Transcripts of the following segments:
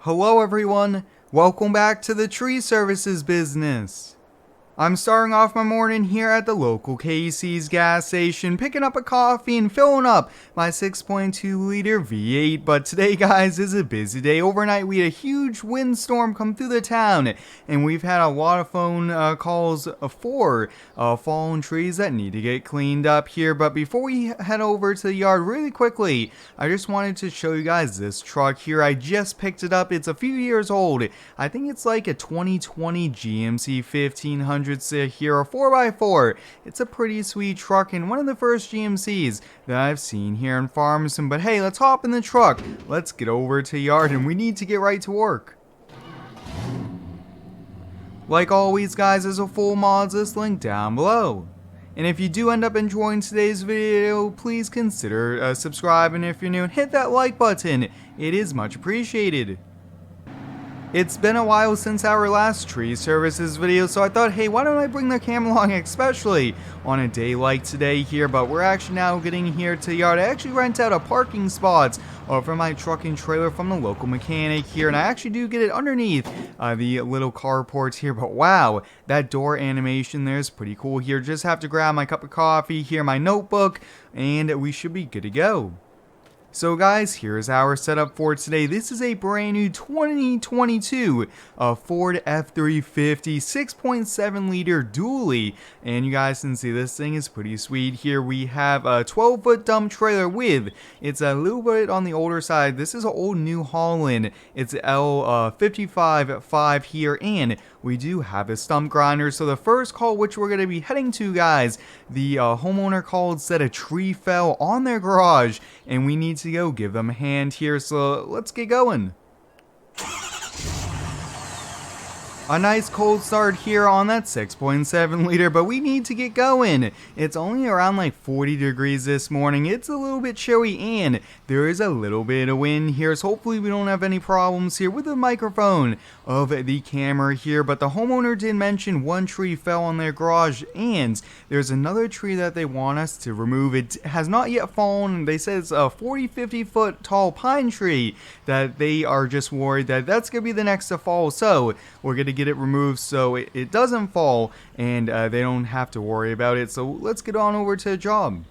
Hello everyone, welcome back to the tree services business. I'm starting off my morning here at the local Casey's gas station, picking up a coffee and filling up my 6.2 liter V8. But today, guys, is a busy day. Overnight, we had a huge windstorm come through the town, and we've had a lot of phone calls for fallen trees that need to get cleaned up here. But before we head over to the yard really quickly, I just wanted to show you guys this truck here. I just picked it up. It's a few years old. I think it's like a 2020 GMC 1500 here, a 4x4. It's a pretty sweet truck and one of the first GMCs that I've seen here in Farmington. But hey, let's hop in the truck. Let's get over to yard and we need to get right to work. Like always, guys, there's a full mods list link down below. And if you do end up enjoying today's video, please consider subscribing if you're new and hit that like button. It is much appreciated. It's been a while since our last tree services video, so I thought, hey, why don't I bring the camera along, especially on a day like today here. But we're actually now getting here to the yard. I actually rent out a parking spot for my truck and trailer from the local mechanic here, and I actually do get it underneath the little carport here. But wow, that door animation there is pretty cool here. Just have to grab my cup of coffee here, my notebook, and we should be good to go. So guys, here's our setup for today. This is a brand new 2022 Ford F-350 6.7 liter dually, and you guys can see this thing is pretty sweet here. We have a 12-foot dump trailer with, it's a little bit on the older side. This is an old New Holland. It's L55 here, and we do have a stump grinder. So the first call which we're going to be heading to, guys, the homeowner called, said a tree fell on their garage, and we need to go give them a hand here, so let's get going. A nice cold start here on that 6.7 liter, but we need to get going. It's only around like 40 degrees this morning. It's a little bit chilly and there is a little bit of wind here, so hopefully we don't have any problems here with the microphone of the camera here. But the homeowner did mention one tree fell on their garage and there's another tree that they want us to remove. It has not yet fallen. They said it's a 40-50 foot tall pine tree that they are just worried that that's going to be the next to fall. So we're going to get it removed so it doesn't fall and they don't have to worry about it. So let's get on over to the job.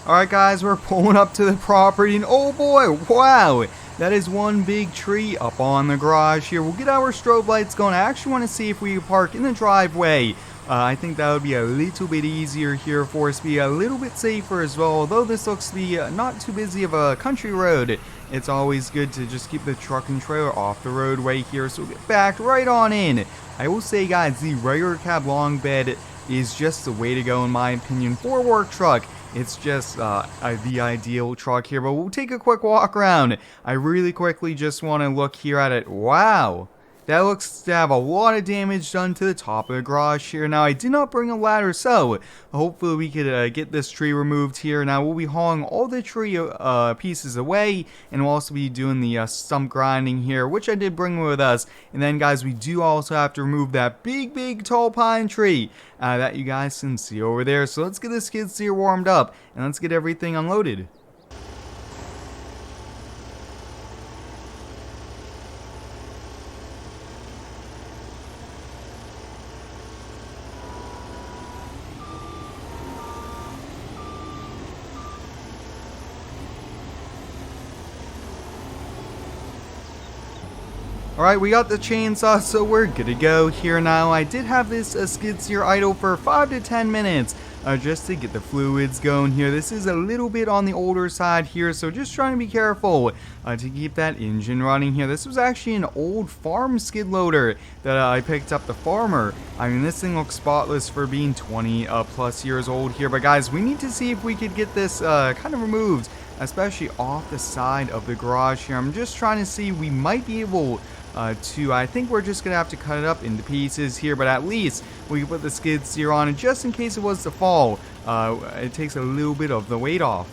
Alright guys, we're pulling up to the property and oh boy, wow, that is one big tree up on the garage here. We'll get our strobe lights going. I actually want to see if we can park in the driveway. I think that would be a little bit easier here for us, be a little bit safer as well. Although this looks to be not too busy of a country road, it's always good to just keep the truck and trailer off the roadway here. So we'll get back right on in. I will say, guys, the regular cab long bed is just the way to go in my opinion for a work truck. It's just the ideal truck here, but we'll take a quick walk around. I really quickly just want to look here at it. Wow. That looks to have a lot of damage done to the top of the garage here. Now, I did not bring a ladder, so hopefully we could get this tree removed here. Now, we'll be hauling all the tree pieces away, and we'll also be doing the stump grinding here, which I did bring with us. And then, guys, we do also have to remove that big, tall pine tree that you guys can see over there. So let's get the skid steer warmed up, and let's get everything unloaded. Alright, we got the chainsaw, so we're good to go here now. I did have this skid steer idle for 5 to 10 minutes just to get the fluids going here. This is a little bit on the older side here, so just trying to be careful to keep that engine running here. This was actually an old farm skid loader that I picked up the farmer. I mean, this thing looks spotless for being 20 plus years old here. But guys, we need to see if we could get this kind of removed, especially off the side of the garage here. I'm just trying to see, we might be able to, I think we're just going to have to cut it up into pieces here, but at least we can put the skid steer on it just in case it was to fall. It takes a little bit of the weight off.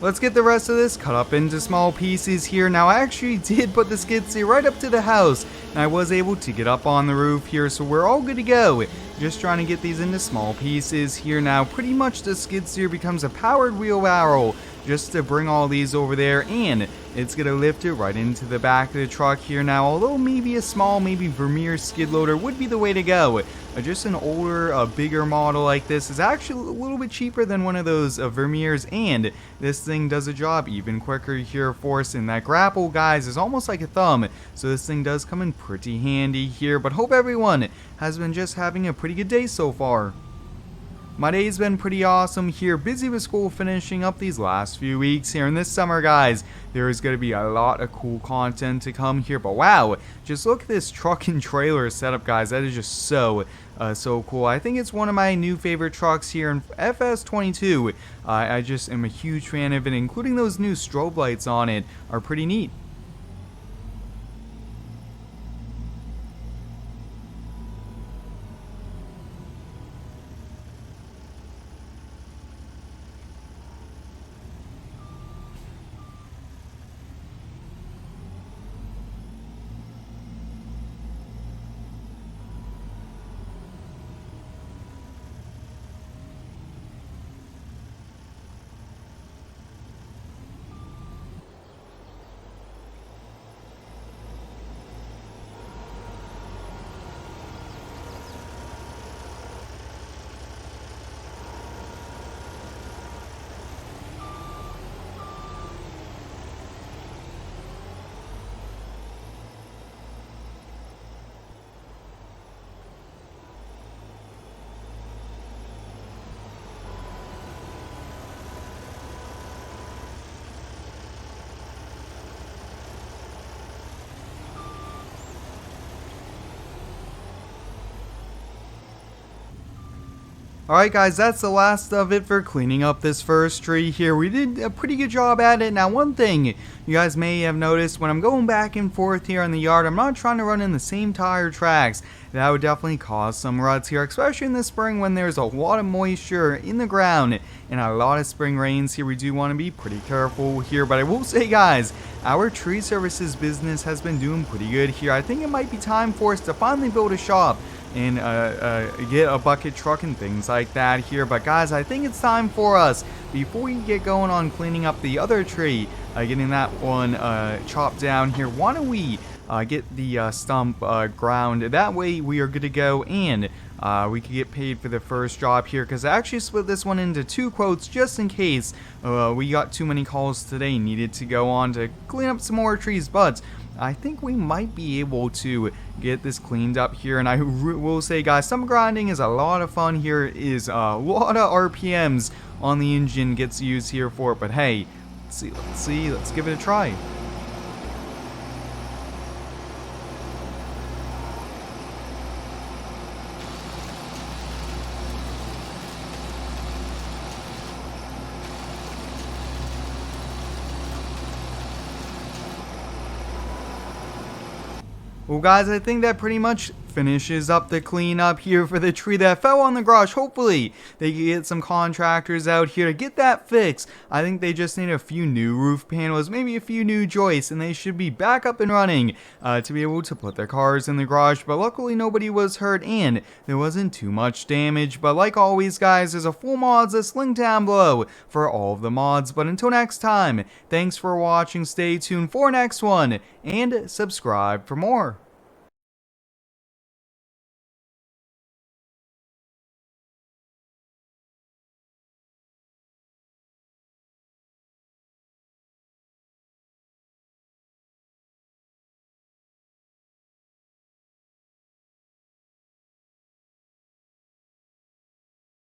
Let's get the rest of this cut up into small pieces here. Now, I actually did put the skid steer right up to the house, and I was able to get up on the roof here, so we're all good to go. Just trying to get these into small pieces here. Now, pretty much the skid steer becomes a powered wheelbarrow just to bring all these over there, and it's gonna lift it right into the back of the truck here. Now, although maybe a small, maybe Vermeer skid loader would be the way to go, just an older, bigger model like this is actually a little bit cheaper than one of those Vermeers, and this thing does a job even quicker here for us. And that grapple, guys, is almost like a thumb, so this thing does come in pretty handy here. But hope everyone has been just having a pretty good day so far. My day's been pretty awesome here, busy with school, finishing up these last few weeks here. And this summer, guys, there is going to be a lot of cool content to come here. But wow, just look at this truck and trailer setup, guys. That is just so cool. I think it's one of my new favorite trucks here in FS22. I just am a huge fan of it, including those new strobe lights on it are pretty neat. Alright guys, that's the last of it for cleaning up this first tree here. We did a pretty good job at it. Now, one thing you guys may have noticed, when I'm going back and forth here in the yard, I'm not trying to run in the same tire tracks. That would definitely cause some ruts here, especially in the spring when there's a lot of moisture in the ground and a lot of spring rains here. We do want to be pretty careful here, but I will say, guys, our tree services business has been doing pretty good here. I think it might be time for us to finally build a shop and get a bucket truck and things like that here. But guys, I think it's time for us, before we get going on cleaning up the other tree, getting that one chopped down here, why don't we get the stump ground? That way we are good to go, and we could get paid for the first job here, because I actually split this one into 2 quotes just in case we got too many calls today, needed to go on to clean up some more trees. But I think we might be able to get this cleaned up here. And I will say, guys, stump grinding is a lot of fun here. It is a lot of RPMs on the engine gets used here for it. But hey, let's give it a try. Well guys, I think that pretty much finishes up the cleanup here for the tree that fell on the garage. Hopefully they can get some contractors out here to get that fixed. I think they just need a few new roof panels, maybe a few new joists, and they should be back up and running to be able to put their cars in the garage. But luckily nobody was hurt and there wasn't too much damage. But like always, guys, there's a full mods list linked down below for all of the mods. But until next time, thanks for watching, stay tuned for next one, and subscribe for more.